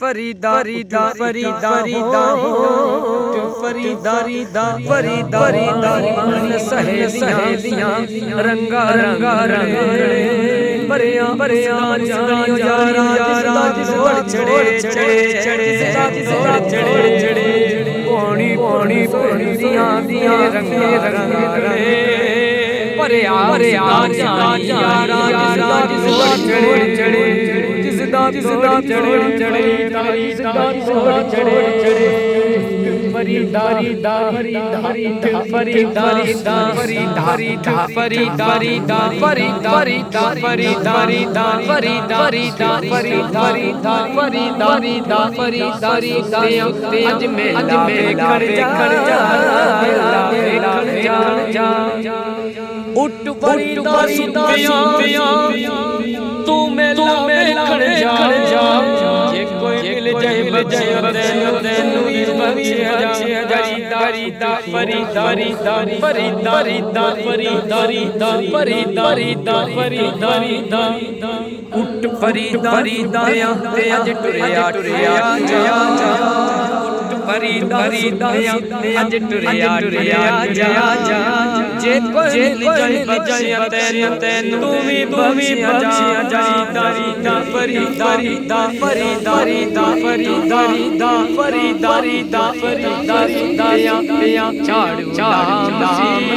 फरीदा फरीदा फरीदा फरीदा फरीदा मन सहेलियां रंगा रंगा भरिया भरिया यारा जिस चढ़े चढ़े चढ़े चढ़े चढ़े पानी पानी दिया दिया रंगे रंगे भरिया भरिया यारा जिस चढ़े चढ़े जिसदा चढ़े चढ़े चढ़े चढ़े फरीदा फरीदा फरीदा फरीदा फरीदा फरीदा फरीदा फरीदा फरीदा फरीदा फरीदा फरीदा फरीदा फरीदा फरीदा अज मेला खड़ जा उठ फरीदा सुतिया तू मेला खड़ जा जे कोई मिल जाए तेनू बख्शिया फरीदा फरीदा फरीदा फरीदा फरीदा फरीदा फरीदा उठ फरीदा ते अज टुरिया जा फरीदा अज टुरिया जा जे कोई मिल जाए तेनू तू भी बख्शिया जा फरीदा फरीदा फरीदा फरीदा फरीदा झाड़ू जाग